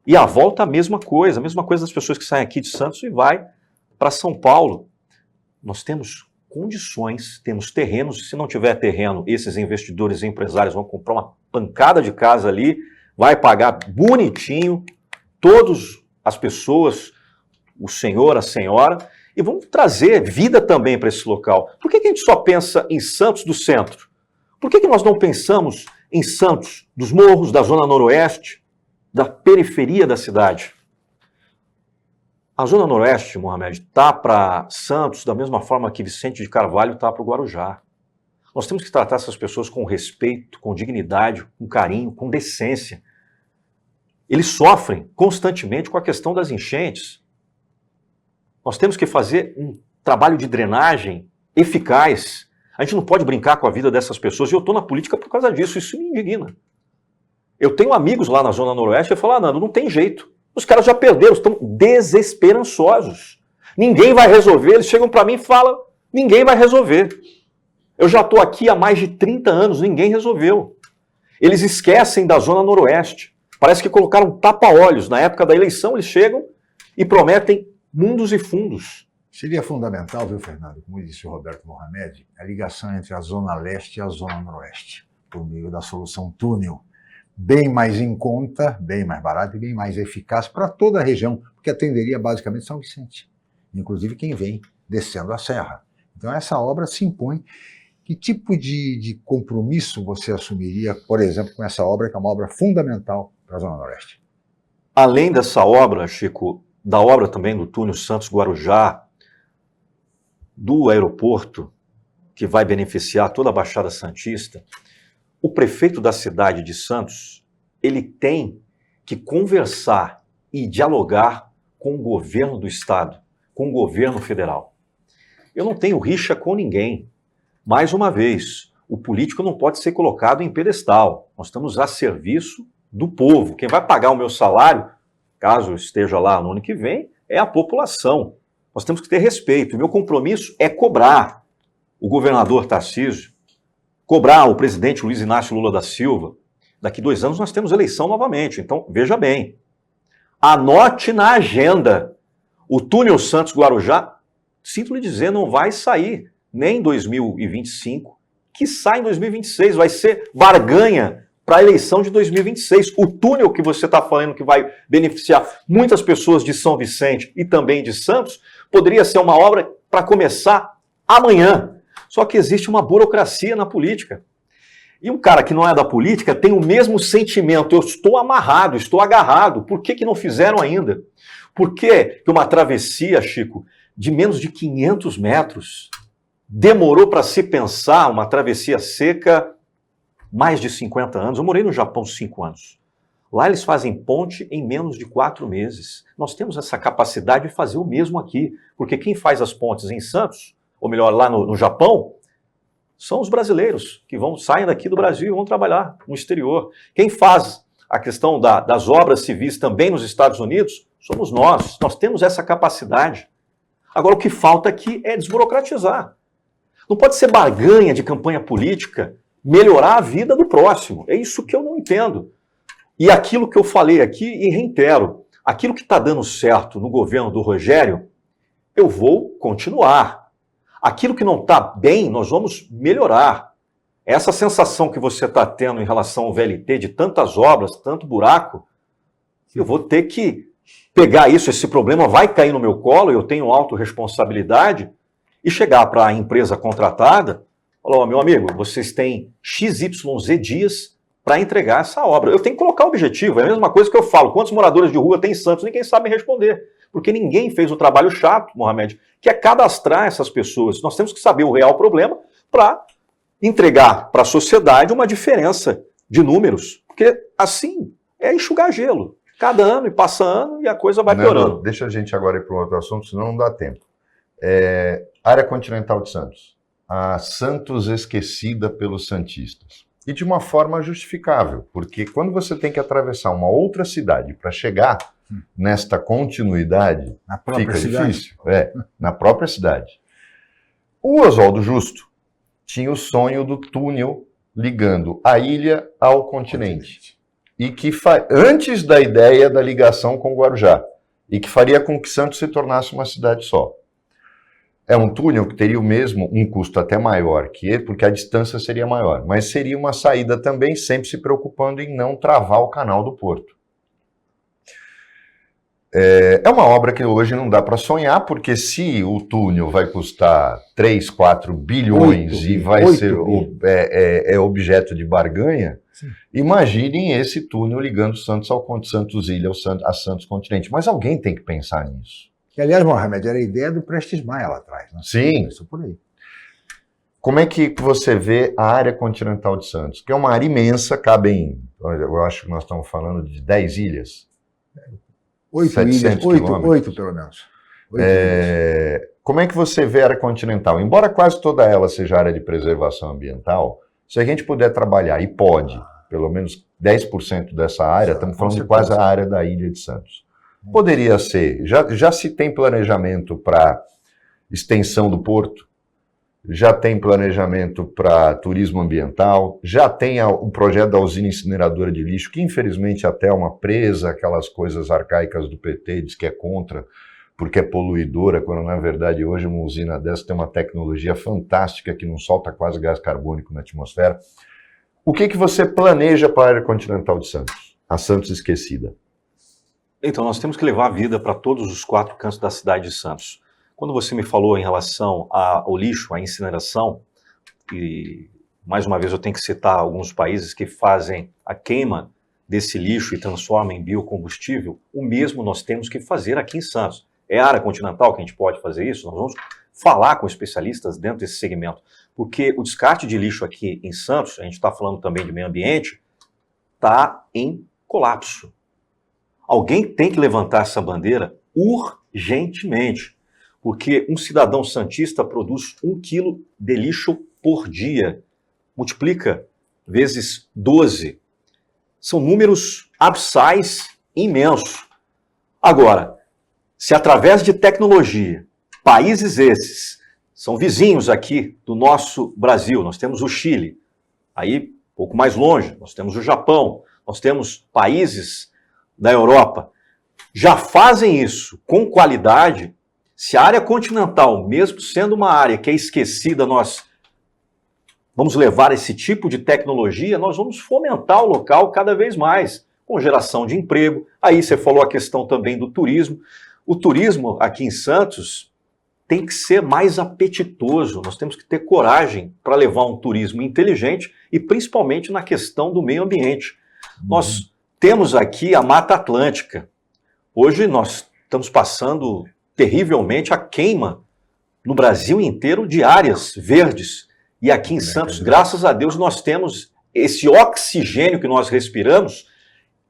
E a volta a mesma coisa das pessoas que saem aqui de Santos e vai para São Paulo. Nós temos condições, temos terrenos, se não tiver terreno, esses investidores e empresários vão comprar uma pancada de casa ali, vai pagar bonitinho, todas as pessoas, o senhor, a senhora, e vamos trazer vida também para esse local. Por que a gente só pensa em Santos do centro? Por que nós não pensamos em Santos dos morros, da Zona Noroeste, da periferia da cidade? A Zona Noroeste, Mohamed, está para Santos da mesma forma que Vicente de Carvalho está para o Guarujá. Nós temos que tratar essas pessoas com respeito, com dignidade, com carinho, com decência. Eles sofrem constantemente com a questão das enchentes. Nós temos que fazer um trabalho de drenagem eficaz. A gente não pode brincar com a vida dessas pessoas. E eu estou na política por causa disso. Isso me indigna. Eu tenho amigos lá na Zona Noroeste e falam, Nando, não tem jeito. Os caras já perderam, estão desesperançosos. Ninguém vai resolver. Eles chegam para mim e falam, ninguém vai resolver. Eu já estou aqui há mais de 30 anos, ninguém resolveu. Eles esquecem da Zona Noroeste. Parece que colocaram tapa-olhos. Na época da eleição, eles chegam e prometem mundos e fundos. Seria fundamental, viu, Fernando, como disse o Roberto Mohamed, a ligação entre a Zona Leste e a Zona Noroeste, por meio da solução túnel. Bem mais em conta, bem mais barato e bem mais eficaz para toda a região, porque atenderia basicamente São Vicente, inclusive quem vem descendo a serra. Então essa obra se impõe. Que tipo de compromisso você assumiria, por exemplo, com essa obra, que é uma obra fundamental para a Zona Noroeste? Além dessa obra, Chico, da obra também do túnel Santos-Guarujá, do aeroporto, que vai beneficiar toda a Baixada Santista, o prefeito da cidade de Santos, ele tem que conversar e dialogar com o governo do estado, com o governo federal. Eu não tenho rixa com ninguém. Mais uma vez, o político não pode ser colocado em pedestal. Nós estamos a serviço do povo. Quem vai pagar o meu salário, caso eu esteja lá no ano que vem, é a população. Nós temos que ter respeito. O meu compromisso é cobrar o governador Tarcísio, cobrar o presidente Luiz Inácio Lula da Silva. Daqui 2 anos nós temos eleição novamente. Então, veja bem, anote na agenda. O túnel Santos-Guarujá, sinto lhe dizer, não vai sair nem em 2025, que sai em 2026. Vai ser barganha para a eleição de 2026. O túnel que você está falando que vai beneficiar muitas pessoas de São Vicente e também de Santos, poderia ser uma obra para começar amanhã. Só que existe uma burocracia na política. E um cara que não é da política tem o mesmo sentimento. Eu estou amarrado, estou agarrado. Por que não fizeram ainda? Por que uma travessia, Chico, de menos de 500 metros demorou para se pensar, uma travessia seca, mais de 50 anos? Eu morei no Japão 5 anos. Lá eles fazem ponte em menos de 4 meses. Nós temos essa capacidade de fazer o mesmo aqui, porque quem faz as pontes em Santos, ou melhor, lá no Japão, são os brasileiros que saem daqui do Brasil e vão trabalhar no exterior. Quem faz a questão das obras civis também nos Estados Unidos, somos nós. Nós temos essa capacidade. Agora, o que falta aqui é desburocratizar. Não pode ser barganha de campanha política melhorar a vida do próximo. É isso que eu não entendo. E aquilo que eu falei aqui, e reitero, aquilo que está dando certo no governo do Rogério, eu vou continuar. Aquilo que não está bem, nós vamos melhorar. Essa sensação que você está tendo em relação ao VLT, de tantas obras, tanto buraco, eu vou ter que pegar isso, esse problema vai cair no meu colo, eu tenho autorresponsabilidade, e chegar para a empresa contratada, falar, meu amigo, vocês têm XYZ dias para entregar essa obra. Eu tenho que colocar objetivo, é a mesma coisa que eu falo. Quantos moradores de rua tem em Santos? Ninguém sabe me responder. Porque ninguém fez o trabalho chato, Mohamed, que é cadastrar essas pessoas. Nós temos que saber o real problema para entregar para a sociedade uma diferença de números. Porque assim é enxugar gelo. Cada ano e passa ano e a coisa vai piorando. Deixa a gente agora ir para um outro assunto, senão não dá tempo. Área continental de Santos. A Santos esquecida pelos santistas. E de uma forma justificável, porque quando você tem que atravessar uma outra cidade para chegar nesta continuidade, fica difícil. Na própria cidade. O Oswaldo Justo tinha o sonho do túnel ligando a ilha ao continente. E que antes da ideia da ligação com o Guarujá. E que faria com que Santos se tornasse uma cidade só. É um túnel que teria o mesmo, um custo até maior que ele, porque a distância seria maior. Mas seria uma saída também, sempre se preocupando em não travar o canal do Porto. É uma obra que hoje não dá para sonhar, porque se o túnel vai custar 3, 4 bilhões e vai ser objeto de barganha, sim, imaginem esse túnel ligando Santos Santos Ilha a Santos Continente. Mas alguém tem que pensar nisso. Que, aliás, Mohamed, era a ideia do Prestes Maia lá atrás. Né? Sim. Isso por aí. Como é que você vê a área continental de Santos? Que é uma área imensa, cabem, eu acho que nós estamos falando de 10 ilhas. 8 ilhas, 8 pelo menos. Como é que você vê a área continental? Embora quase toda ela seja área de preservação ambiental, se a gente puder trabalhar, e pode, pelo menos 10% dessa área, estamos falando de quase a área da ilha de Santos. Poderia ser, já se tem planejamento para extensão do porto, já tem planejamento para turismo ambiental, já tem o projeto da usina incineradora de lixo, que infelizmente até é uma presa, aquelas coisas arcaicas do PT, diz que é contra, porque é poluidora, quando na verdade hoje uma usina dessa tem uma tecnologia fantástica que não solta quase gás carbônico na atmosfera. O que você planeja para a área continental de Santos, a Santos esquecida? Então, nós temos que levar a vida para todos os 4 cantos da cidade de Santos. Quando você me falou em relação ao lixo, à incineração, e mais uma vez eu tenho que citar alguns países que fazem a queima desse lixo e transformam em biocombustível, o mesmo nós temos que fazer aqui em Santos. É a área continental que a gente pode fazer isso? Nós vamos falar com especialistas dentro desse segmento, porque o descarte de lixo aqui em Santos, a gente está falando também de meio ambiente, está em colapso. Alguém tem que levantar essa bandeira urgentemente, porque um cidadão santista produz 1 quilo de lixo por dia. Multiplica vezes 12. São números abissais imensos. Agora, se através de tecnologia, países esses, são vizinhos aqui do nosso Brasil, nós temos o Chile, aí pouco mais longe, nós temos o Japão, nós temos países da Europa, já fazem isso com qualidade. Se a área continental, mesmo sendo uma área que é esquecida, nós vamos levar esse tipo de tecnologia, nós vamos fomentar o local cada vez mais, com geração de emprego. Aí você falou a questão também do turismo. O turismo aqui em Santos tem que ser mais apetitoso, nós temos que ter coragem para levar um turismo inteligente e principalmente na questão do meio ambiente. Nós temos aqui a Mata Atlântica. Hoje nós estamos passando terrivelmente a queima no Brasil inteiro de áreas verdes. E aqui em Santos, graças a Deus, nós temos esse oxigênio que nós respiramos,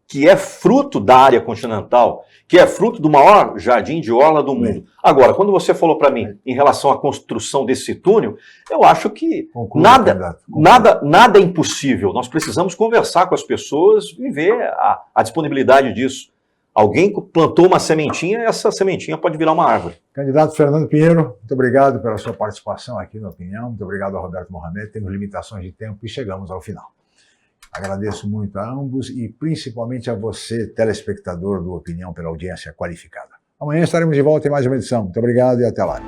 que é fruto da área continental, que é fruto do maior jardim de orla do mundo. Agora, quando você falou para mim em relação à construção desse túnel, eu acho que nada é impossível. Nós precisamos conversar com as pessoas e ver a disponibilidade disso. Alguém plantou uma sementinha, essa sementinha pode virar uma árvore. Candidato Fernando Pinheiro, muito obrigado pela sua participação aqui na Opinião. Muito obrigado ao Roberto Mohamed. Temos limitações de tempo e chegamos ao final. Agradeço muito a ambos e principalmente a você, telespectador do Opinião, pela audiência qualificada. Amanhã estaremos de volta em mais uma edição. Muito obrigado e até lá.